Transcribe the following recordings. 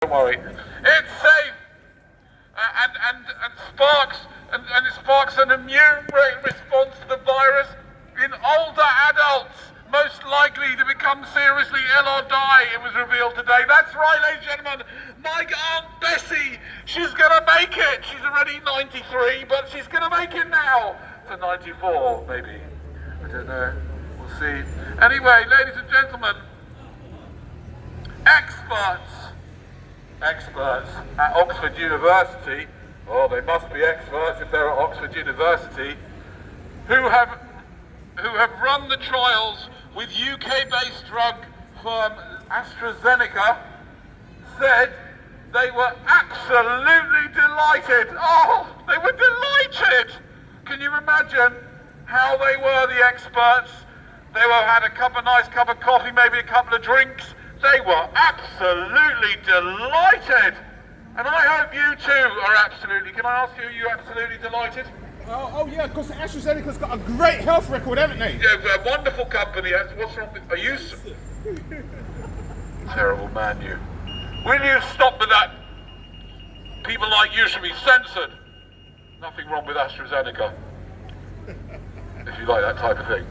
Don't worry. It's safe, and it sparks an immune response to the virus in older adults, most likely to become seriously ill or die, it was revealed today. That's right, ladies and gentlemen, my Aunt Bessie, she's gonna make it. She's already 93, but she's gonna make it now to 94, maybe. I don't know, we'll see. Anyway, ladies and gentlemen, experts at Oxford University, oh, they must be experts if they're at Oxford University, who have run the trials with UK-based drug firm AstraZeneca, said they were absolutely delighted. Oh, they were delighted! Can you imagine how they were, the experts? They had a nice cup of coffee, maybe a couple of drinks. They were absolutely delighted. And I hope you too are absolutely. Can I ask you, are you absolutely delighted? Oh yeah, because AstraZeneca's got a great health record, haven't they? Yeah, a wonderful company. What's wrong with... Are you... Terrible man, you. Will you stop with that? People like you should be censored. Nothing wrong with AstraZeneca. If you like that type of thing.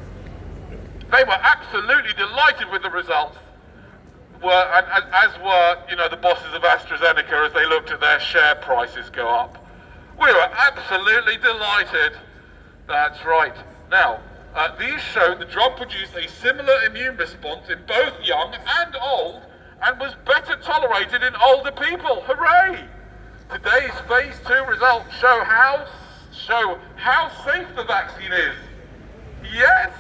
They were absolutely delighted with the results. As were, you know, the bosses of AstraZeneca as they looked at their share prices go up. We were absolutely delighted. That's right. Now, these show the drug produced a similar immune response in both young and old, and was better tolerated in older people. Hooray! Today's phase 2 results show how safe the vaccine is. Yes!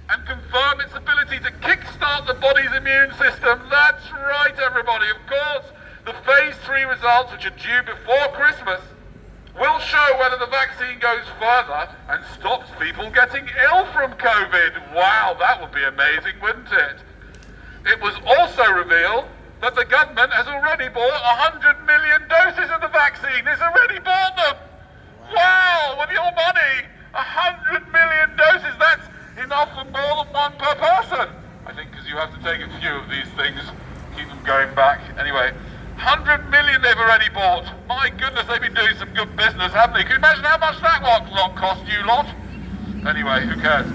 And confirm its ability to kickstart the body's immune system. That's right, everybody. Of course, the phase 3 results, which are due before Christmas, will show whether the vaccine goes further and stops people getting ill from COVID. Wow, that would be amazing, wouldn't it? It was also revealed that the government has already bought 100 million doses of the vaccine. It's already bought them. Wow, with your money, 100 million doses. That's enough for more than one per person. I think because you have to take a few of these things, keep them going back. Anyway, 100 million they've already bought. My goodness, they've been doing some good business, haven't they? Can you imagine how much that lot cost you lot? Anyway, who cares?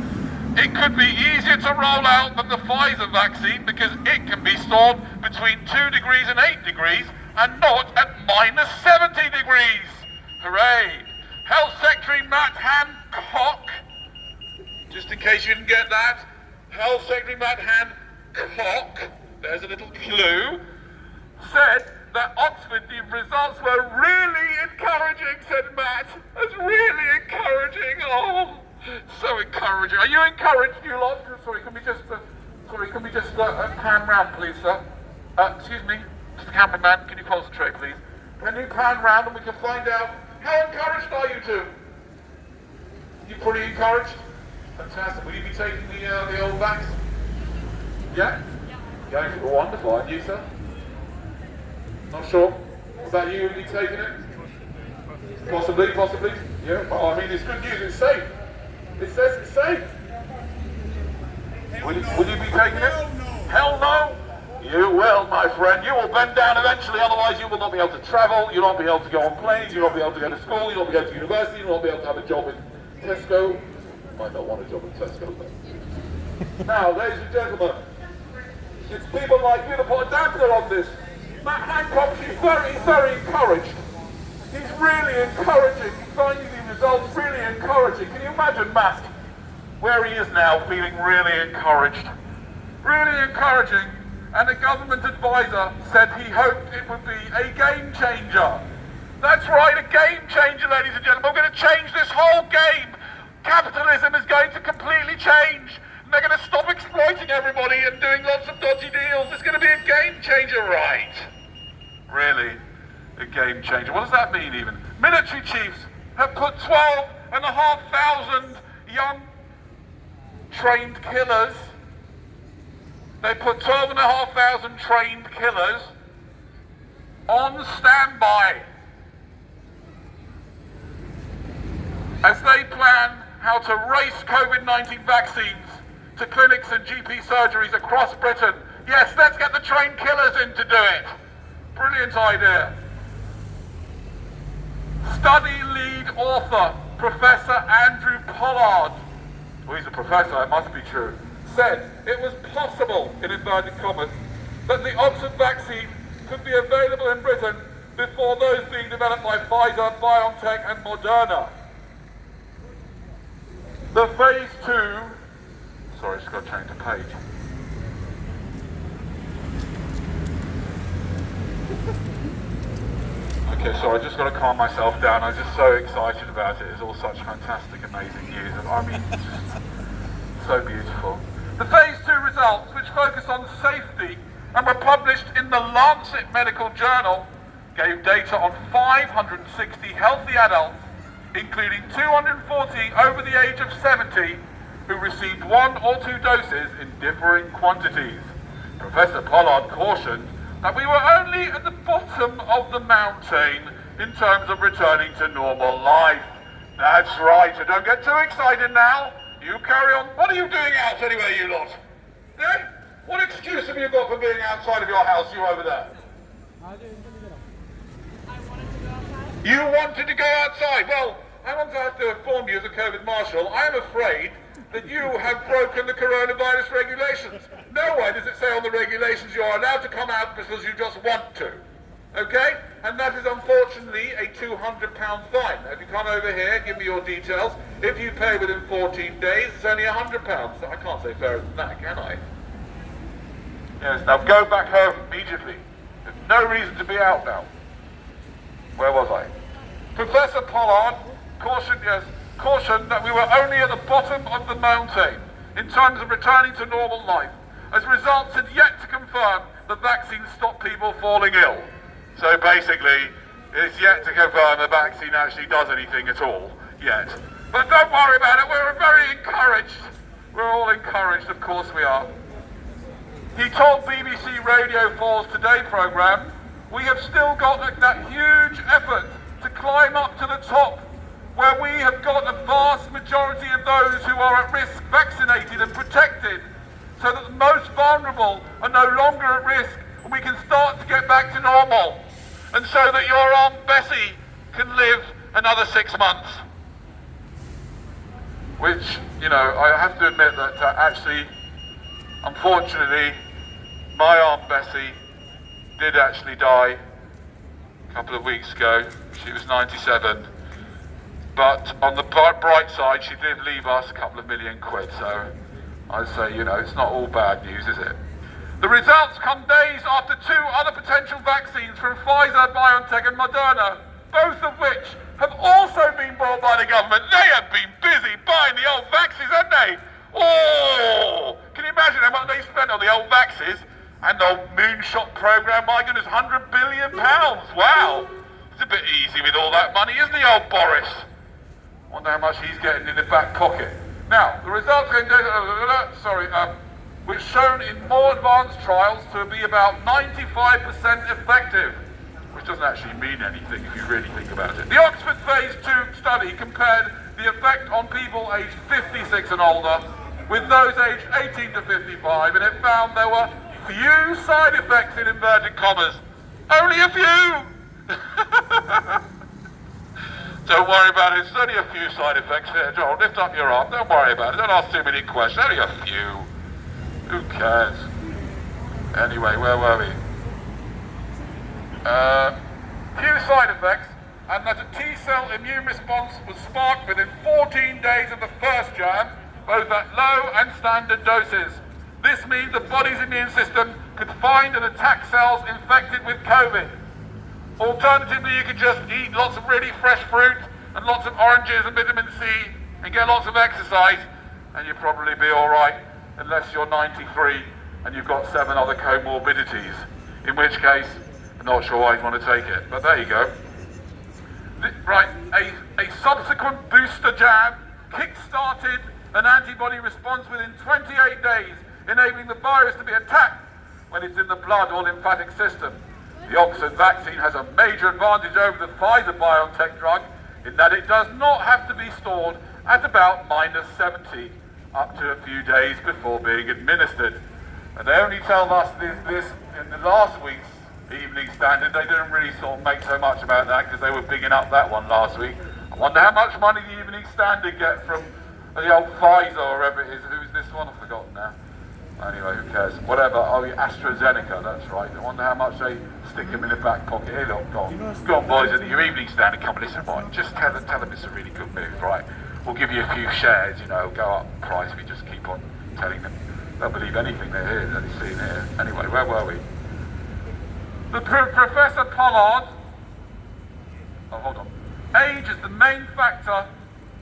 It could be easier to roll out than the Pfizer vaccine because it can be stored between 2 degrees and 8 degrees and not at minus 70 degrees. Hooray! Health Secretary Matt Hancock, just in case you didn't get that, Health Secretary Matt Hancock, there's a little clue, said that Oxford, the results were really encouraging, said Matt. That's really encouraging. Oh, so encouraging. Are you encouraged, you lot? Sorry, can we just pan round, please, sir? Excuse me, Mr. Cameraman, can you concentrate, please? Can you pan round and we can find out how encouraged are you two? You pretty encouraged? Fantastic. Will you be taking the old vax? Yeah? Going for wonderful, and you, sir? Not sure. What about you? Will you be taking it? Possibly. Yeah. Well, I mean, it's good news. It's safe. It says it's safe. Will you be taking it? Hell no. You will, my friend. You will bend down eventually. Otherwise, you will not be able to travel. You will not be able to go on planes. You will not be able to go to school. You will not be able to go to university. You will not be able to have a job in Tesco. Might not want a job in Tesco, but... Now, ladies and gentlemen, it's people like you that put a damper on this. Matt Hancock is very encouraged. He's really encouraging. He's finding these results really encouraging. Can you imagine Matt, where he is now, feeling really encouraged? Really encouraging. And a government advisor said he hoped it would be a game changer. That's right, a game changer, ladies and gentlemen. We're going to change this whole game. Capitalism is going to completely change. And they're going to stop exploiting everybody and doing lots of dodgy deals. It's going to be a game changer, right? Really? A game changer. What does that mean even? Military chiefs have put 12,500 young trained killers. They put 12,500 trained killers on standby as they plan how to race COVID-19 vaccines to clinics and GP surgeries across Britain. Yes, let's get the trained killers in to do it. Brilliant idea. Study lead author, Professor Andrew Pollard, well, he's a professor, it must be true, said it was possible, in inverted commas, that the Oxford vaccine could be available in Britain before those being developed by Pfizer, BioNTech and Moderna. The phase 2, sorry, just got to change the page. Okay, sorry, I just got to calm myself down. I'm just so excited about it. It's all such fantastic, amazing news. I mean, just so beautiful. The phase 2 results, which focus on safety and were published in the Lancet Medical Journal, gave data on 560 healthy adults, including 240 over the age of 70, who received 1 or 2 doses in differing quantities. Professor Pollard cautioned that we were only at the bottom of the mountain in terms of returning to normal life. That's right, so don't get too excited now. You carry on. What are you doing out anyway, you lot? Eh? What excuse have you got for being outside of your house, you over there? I wanted to go outside. You wanted to go outside? Well, I want to have to inform you as a COVID marshal, I am afraid that you have broken the coronavirus regulations. Nowhere does it say on the regulations you are allowed to come out because you just want to. Okay? And that is unfortunately a £200 fine. Now, if you come over here, give me your details. If you pay within 14 days, it's only £100. So I can't say fairer than that, can I? Yes, now go back home immediately. There's no reason to be out now. Where was I? Professor Pollard cautioned that we were only at the bottom of the mountain in terms of returning to normal life, as results had yet to confirm that vaccines stop people falling ill. So basically, it's yet to confirm the vaccine actually does anything at all, yet. But don't worry about it, we're very encouraged. We're all encouraged, of course we are. He told BBC Radio 4's Today programme, we have still got that huge effort to climb up to the top, where we have got a vast majority of those who are at risk vaccinated and protected, so that the most vulnerable are no longer at risk and we can start to get back to normal, and so that your Aunt Bessie can live another 6 months. Which, you know, I have to admit that actually, unfortunately, my Aunt Bessie did actually die a couple of weeks ago. She was 97. But on the bright side, she did leave us a couple of £1 million, so I'd say, you know, it's not all bad news, is it? The results come days after 2 other potential vaccines from Pfizer, BioNTech and Moderna, both of which have also been bought by the government. They have been busy buying the old vaxes, haven't they? Oh, can you imagine how much they spent on the old vaxes and the old moonshot programme? My goodness, £100 billion. Wow. It's a bit easy with all that money, isn't he, old Boris? Wonder how much he's getting in the back pocket. Now, the results which shown in more advanced trials to be about 95% effective, which doesn't actually mean anything if you really think about it. The Oxford phase 2 study compared the effect on people aged 56 and older with those aged 18 to 55, and it found there were few side effects in inverted commas. Only a few! Don't worry about it, there's only a few side effects here. Joel, lift up your arm, don't worry about it, don't ask too many questions, only a few. Who cares? Anyway, where were we? Few side effects, and that a T-cell immune response was sparked within 14 days of the first jab, both at low and standard doses. This means the body's immune system could find and attack cells infected with COVID. Alternatively, you could just eat lots of really fresh fruit and lots of oranges and vitamin C and get lots of exercise, and you'll probably be all right, unless you're 93 and you've got 7 other comorbidities, in which case, I'm not sure why you'd want to take it, but there you go. Right, a subsequent booster jab kick-started an antibody response within 28 days, enabling the virus to be attacked when it's in the blood or lymphatic system. The Oxford vaccine has a major advantage over the Pfizer-BioNTech drug in that it does not have to be stored at about -70 up to a few days before being administered. And they only tell us this in the last week's Evening Standard, they didn't really sort of make so much about that because they were bigging up that one last week. I wonder how much money the Evening Standard get from the old Pfizer or whatever it is. Who's this one? I've forgotten now. Anyway, who cares? Whatever. Oh, AstraZeneca, that's right. I wonder how much they stick them in the back pocket. Here, look, go on, boys, at your Evening Standard, come and listen, right? Just tell them it's a really good move, right? We'll give you a few shares, you know, go up in price. We just keep on telling them. They'll believe anything they hear, that they see and hear. Anyway, where were we? The Professor Pollard, oh hold on, age is the main factor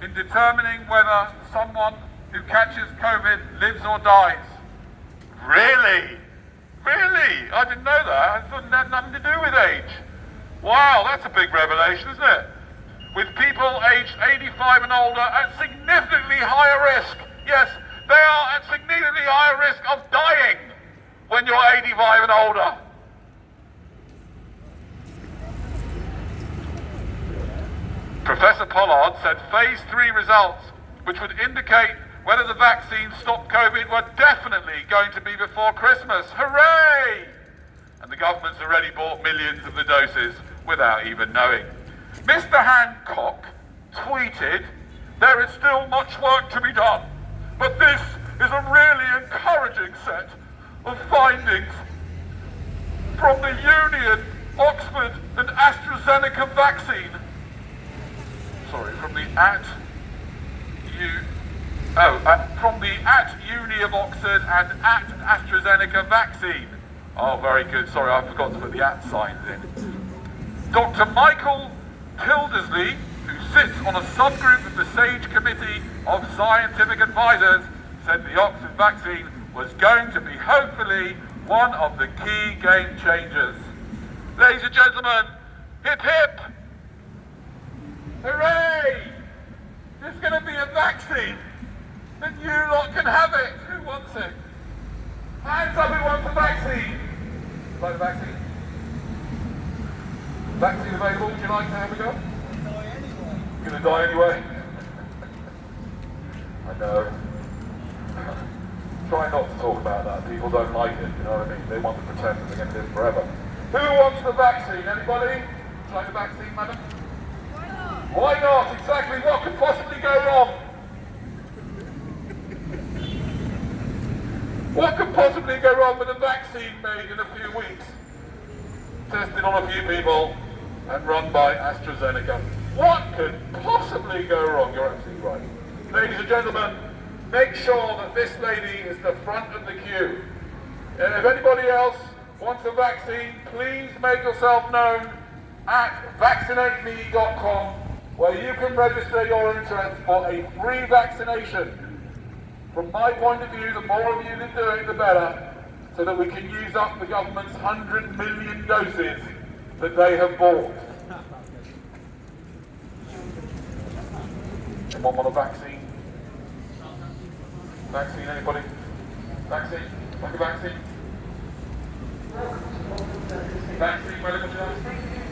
in determining whether someone who catches COVID lives or dies. Really? Really? I didn't know that. I thought it had nothing to do with age. Wow, that's a big revelation, isn't it? With people aged 85 and older at significantly higher risk. Yes, they are at significantly higher risk of dying when you're 85 and older. Professor Pollard said phase 3 results, which would indicate whether the vaccine stopped COVID, were definitely going to be before Christmas. Hooray! And the government's already bought millions of the doses without even knowing. Mr. Hancock tweeted, "There is still much work to be done, but this is a really encouraging set of findings from the Union, Oxford and AstraZeneca vaccine." Sorry, from the from the Uni of Oxford and AstraZeneca vaccine. Oh, very good. Sorry, I forgot to put the @ signs in. Dr. Michael Tildersley, who sits on a subgroup of the SAGE Committee of Scientific Advisors, said the Oxford vaccine was going to be hopefully one of the key game changers. Ladies and gentlemen, hip hip! Hooray! There's going to be a vaccine, and you lot can have it. Who wants it? Hands up who wants a vaccine. Like a vaccine? Vaccine available? Would you like to have a go? You're going to die anyway. I know. Try not to talk about that. People don't like it, you know what I mean? They want to pretend that they're going to live forever. Who wants the vaccine? Anybody? Would you like the vaccine, madam? Why not? Exactly. What could possibly go wrong? What could possibly go wrong with a vaccine made in a few weeks? Tested on a few people and run by AstraZeneca. What could possibly go wrong? You're absolutely right. Ladies and gentlemen, make sure that this lady is the front of the queue. And if anybody else wants a vaccine, please make yourself known at vaccinateme.com, where you can register your interest for a free vaccination. From my point of view, the more of you that do it, the better, so that we can use up the government's 100 million doses that they have bought. Anyone want a vaccine? Vaccine, anybody? Vaccine? Like a vaccine? Vaccine, medical chance?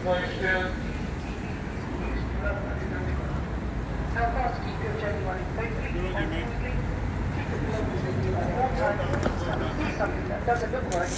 Nice, yeah. How fast do you feel genuinely? Something that doesn't look like